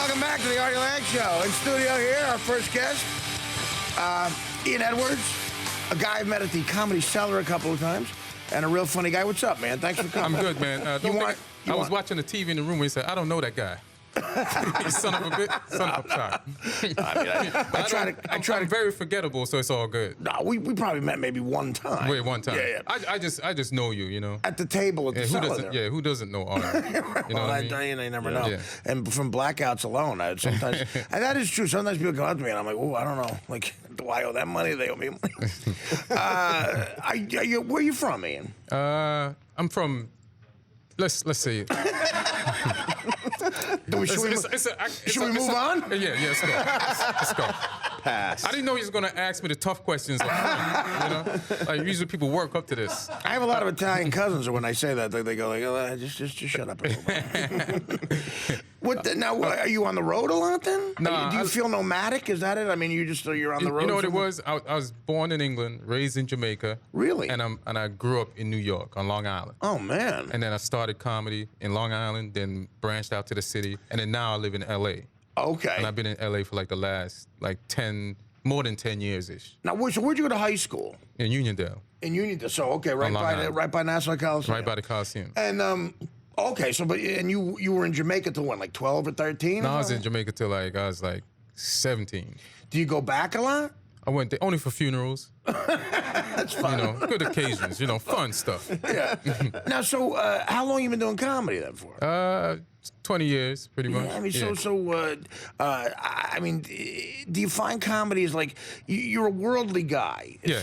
Welcome back to the Artie Lange Show. In studio here, our first guest, Ian Edwards, a guy I've met at the Comedy Cellar a couple of times, and a real funny guy. What's up, man? Thanks for coming. I'm good, man. I was watching the TV in the room when he said, I don't know that guy. Son of a bitch. Son of a sorry. I'm very forgettable, so it's all good. No, we probably met maybe one time. Wait, one time. Yeah. I just know you, you know. At the table at the cellar. Who doesn't know Artie? You know what I mean? You never know. Yeah. And from blackouts alone, sometimes, and that is true. Sometimes people come up to me and I'm like, oh, I don't know. Like, do I owe that money? They owe me money. Where are you from, Ian? I'm from. Let's see. Should we move on? Yeah, let's go. Let's go. Pass. I didn't know he was going to ask me the tough questions. Like usually people work up to this. I have a lot of Italian cousins, and when I say that, they go like, oh, just shut up a little bit. Now, are you on the road a lot then? No. Do you feel nomadic? Is that it? I mean, you're on the road. You know what it was? I was born in England, raised in Jamaica. Really? And I grew up in New York on Long Island. Oh man. And then I started comedy in Long Island, then branched out to the city, and then now I live in LA. Okay. And I've been in LA for like the last more than 10 years-ish. Now, so where'd you go to high school? In Uniondale. In Uniondale. So okay, right by Nassau Coliseum. Right by the Coliseum. And okay, so you were in Jamaica till when, like 12 or 13? No, I was in Jamaica till I was like 17. Do you go back a lot? I went there only for funerals. That's fun. You know, good occasions, fun stuff. Yeah. Now, so how long you been doing comedy then for? 20 years, pretty much. Yeah, I mean, yeah. I mean, do you find comedy is like, you're a worldly guy? Yeah.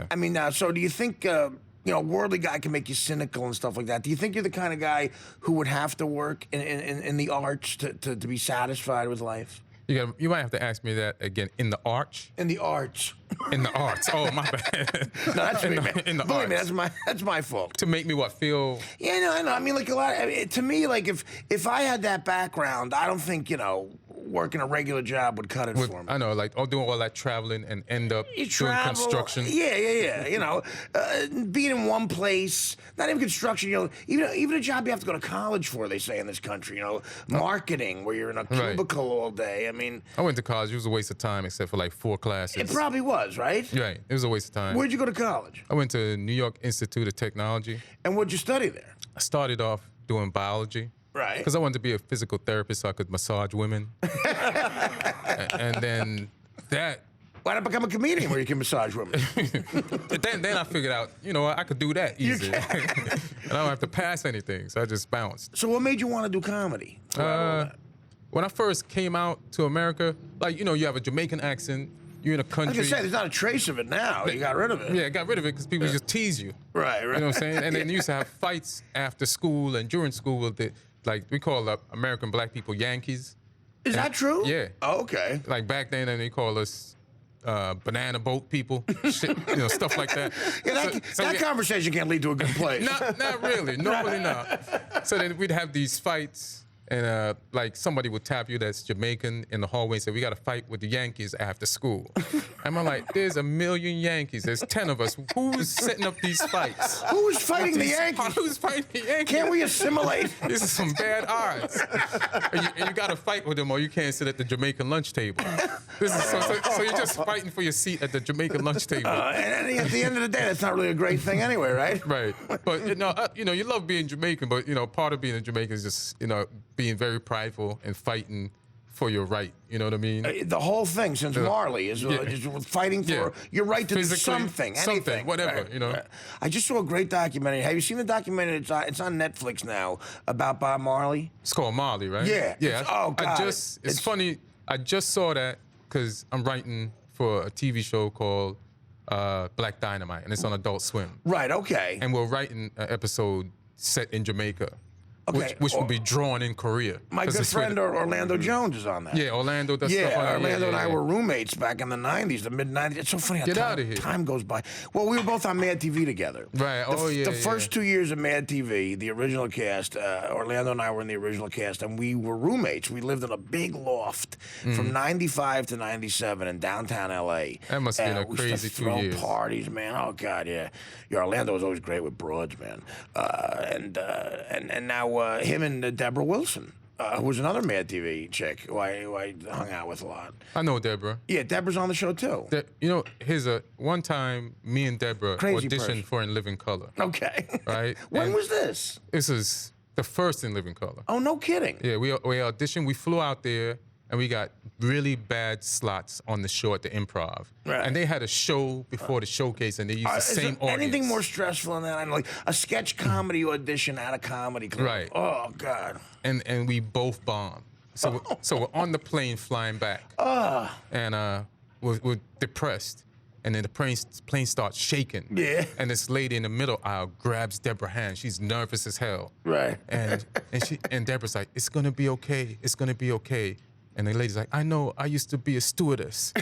I mean, so do you think, a worldly guy can make you cynical and stuff like that? Do you think you're the kind of guy who would have to work in the arts to be satisfied with life? You might have to ask me that again. In the arts? In the arts. In the arts. Oh, my bad. No, that's me, man. In the Believe arts. me, that's my fault. To make me feel? Yeah, no, I know. I mean, like to me, like if I had that background, I don't think working a regular job would cut it for me. I know, like doing all that traveling and end up doing construction. Yeah. Being in one place, not even construction. Even a job you have to go to college for. They say in this country. Marketing, where you're in a cubicle all day. I mean, I went to college. It was a waste of time, except for like 4 classes. It probably was, right? Right. It was a waste of time. Where'd you go to college? I went to New York Institute of Technology. And what'd you study there? I started off doing biology. Right. Because I wanted to be a physical therapist so I could massage women. And then that... Why not become a comedian where you can massage women? then I figured out, I could do that easy. And I don't have to pass anything, so I just bounced. So what made you want to do comedy? When I first came out to America, like, you have a Jamaican accent, you're in a country... I was gonna say, there's not a trace of it now. You got rid of it. Yeah, I got rid of it because people just tease you. Right. You know what I'm saying? And then you used to have fights after school and during school with we call American black people Yankees. Is that true? Yeah. Oh, okay. Like back then, they call us banana boat people, shit, stuff like that. Yeah, that conversation can't lead to a good place. Not really. Normally not. So then we'd have these fights, and like somebody would tap you that's Jamaican in the hallway and say, we got to fight with the Yankees after school. And I'm like, there's a million Yankees. There's 10 of us. Who's setting up these fights? Who's fighting the Yankees? Who's fighting the Yankees? Can't we assimilate? This is some bad odds. And you got to fight with them or you can't sit at the Jamaican lunch table. So you're just fighting for your seat at the Jamaican lunch table. And at the end of the day, that's not really a great thing anyway, right? Right. But, you love being Jamaican, but, part of being a Jamaican is just, being very prideful and fighting for your right. You know what I mean? The whole thing since Marley is just fighting for your right to do something, anything. Whatever, Right. I just saw a great documentary. Have you seen the documentary? It's on Netflix now about Bob Marley. It's called Marley, right? Yeah. Yeah. Oh, God. It's funny. I just saw that because I'm writing for a TV show called Black Dynamite, and it's on Adult Swim. Right, okay. And we're writing an episode set in Jamaica. Okay. Which will be drawn in Korea. My good friend Orlando Jones is on that. Yeah, Orlando. Orlando and I were roommates back in the 90s, the mid-90s. It's so funny how time goes by. Well, we were both on Mad TV together. Right, The first 2 years of Mad TV, the original cast, Orlando and I were in the original cast, and we were roommates. We lived in a big loft from 95 to 97 in downtown L.A. That must have been a crazy 2 years. Throw parties, man. Oh, God, yeah. Orlando was always great with broads, man. And now him and Deborah Wilson who was another Mad TV chick who I hung out with a lot. I know Deborah. Yeah, Deborah's on the show too. You know, here's one time me and Deborah Crazy auditioned person. for In Living Color. Okay. Right? When And was this? This is the first In Living Color. Oh, no kidding. Yeah, we auditioned. We flew out there, and we got really bad slots on the show at the Improv. Right. And they had a show before the showcase, and they used the Is same there audience. anything more stressful than that? I know, like a sketch comedy audition at a comedy club. Right. Oh God. And we both bombed. So we're on the plane flying back. And we're depressed. And then the plane starts shaking. Yeah. And this lady in the middle aisle grabs Deborah's hand. She's nervous as hell. Right. And Deborah's like, "It's gonna be okay. It's gonna be okay." And the lady's like, "I know. I used to be a stewardess."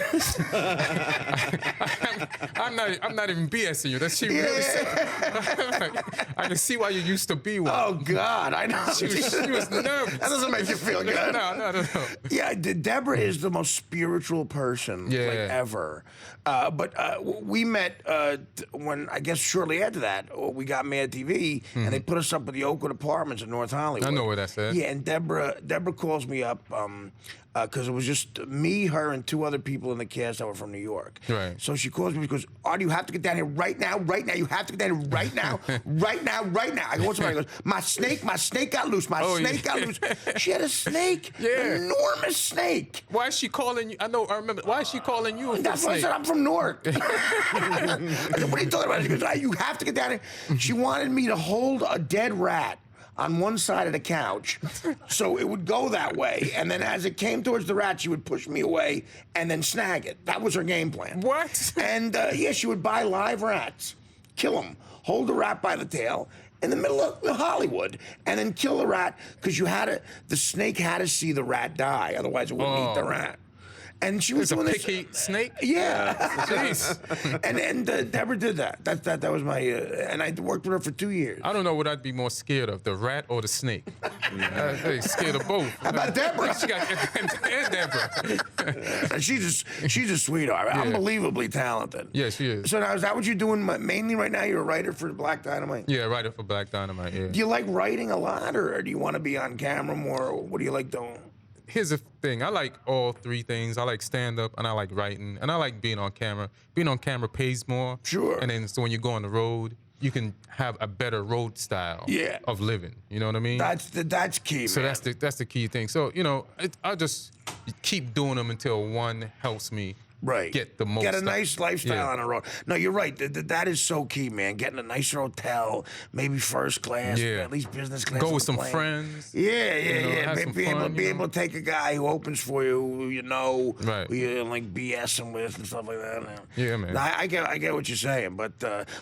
I'm not even BSing you. That's she really said. I can see why you used to be one. Oh God, I know. She was nervous. That doesn't make you feel good. No. Yeah, Deborah is the most spiritual person Yeah. like ever. But we met when I guess shortly after that we got Mad TV and they put us up at the Oakwood Apartments in North Hollywood. I know where that's at. Yeah, and Deborah calls me up because it was just me, her, and two other people in the cast that were from New York. Right. So she calls me because Artie, you have to get down here right now, right now. You have to get down here right now, right now, right now. I go, what's the matter? She goes, my snake got loose. My snake got loose. She had a snake, enormous snake. Why is she calling you? I remember. Why is she calling you? That's why I said I'm from Newark. I said, what are you talking about? She goes, you have to get down here. She wanted me to hold a dead rat on one side of the couch, so it would go that way, and then as it came towards the rat, she would push me away and then snag it. That was her game plan. What? And yeah, she would buy live rats, kill them, hold the rat by the tail in the middle of Hollywood, and then kill the rat because the snake had to see the rat die, otherwise it wouldn't eat the rat. And she was It's a doing picky snake? Yeah. Jeez. and Deborah did that. That was my, and I worked with her for 2 years. I don't know what I'd be more scared of, the rat or the snake. Hey, scared of both. How about Deborah? She got and Deborah. She's a sweetheart. Yeah. Unbelievably talented. Yeah, she is. So now, is that what you're doing mainly right now? You're a writer for Black Dynamite? Yeah, writer for Black Dynamite, yeah. Do you like writing a lot, or do you want to be on camera more? Or what do you like doing? Here's the thing. I like all three things. I like stand-up, and I like writing, and I like being on camera. Being on camera pays more. Sure. And then so when you go on the road, you can have a better road style of living. You know what I mean? That's key, So man. that's the key thing. So, I just keep doing them until one helps me get the most. Get a nice lifestyle Yeah. on the road. No, you're right. That is so key, man. Getting a nicer hotel, maybe first class, at least business class. Go on with the some plane. friends. Yeah. have some Be fun, able to take a guy who opens for you, who you know, Right. who you like BSing with and stuff like that. Yeah, man. No, I get what you're saying, but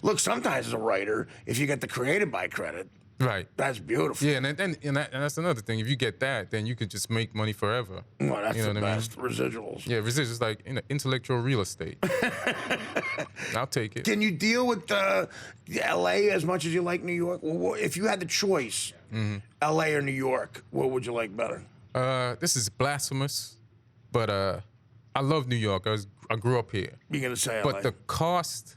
look, sometimes as a writer, if you get the creative by credit, Right. that's beautiful. Yeah, and that's another thing. If you get that, then you could just make money forever. Well, that's you know the what I mean? best. Residuals. Yeah, residuals like intellectual real estate. I'll take it. Can you deal with L.A. as much as you like New York? Well, if you had the choice, L.A. or New York, what would you like better? This is blasphemous, but I love New York. I grew up here. You're gonna say L.A. But the cost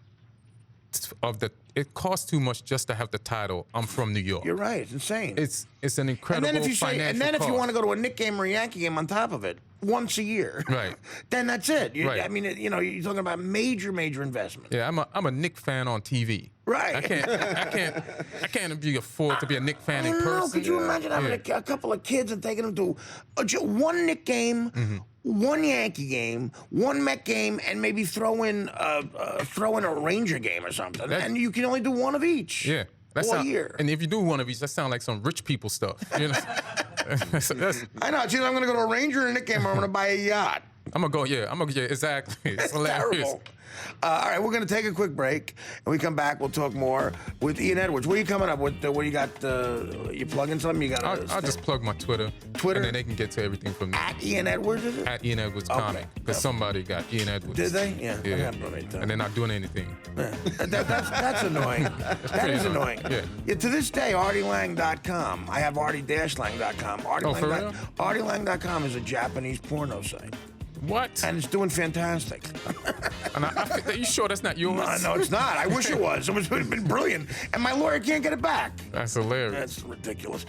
it costs too much just to have the title. I'm from New York. You're right. It's insane. It's an incredible and then if you financial want to cost. go to a Knick game or a Yankee game on top of it once a year, Right. then that's it. Right. I mean, you're talking about major investment. Yeah, I'm a Knick fan on TV. Right. I can't be afford to be a Knick fan in I don't know. person. Could you imagine having a couple of kids and taking them to one Knick game, one Yankee game, one Met game, and maybe throw in a Ranger game or something, and you can only do one of each. Yeah. All year. And if you do one of these, that sounds like some rich people stuff. You know? I know. It's either I'm going to go to a Ranger or a Knick game, or I'm going to buy a yacht. I'm gonna go. Yeah, exactly. It's That's hilarious. terrible. All right, we're going to take a quick break. And we come back, we'll talk more with Ian Edwards. What are you coming up with? What do you got? You plugging something? You got? I'll just plug my Twitter. Twitter? And then they can get to everything from there. At Ian Edwards, is it? At Ian Edwards Comic. Because somebody got Ian Edwards. Did they? Yeah. I Yeah. got it right there. And they're not doing anything. Yeah. That's annoying. That is annoying. Yeah. To this day, ArtieLange.com. I have Artie-Lang.com. Oh, for real? ArtieLange.com is a Japanese porno site. What? And it's doing fantastic. And are you sure that's not yours? No, it's not. I wish it was. It would have been brilliant. And my lawyer can't get it back. That's hilarious. That's ridiculous.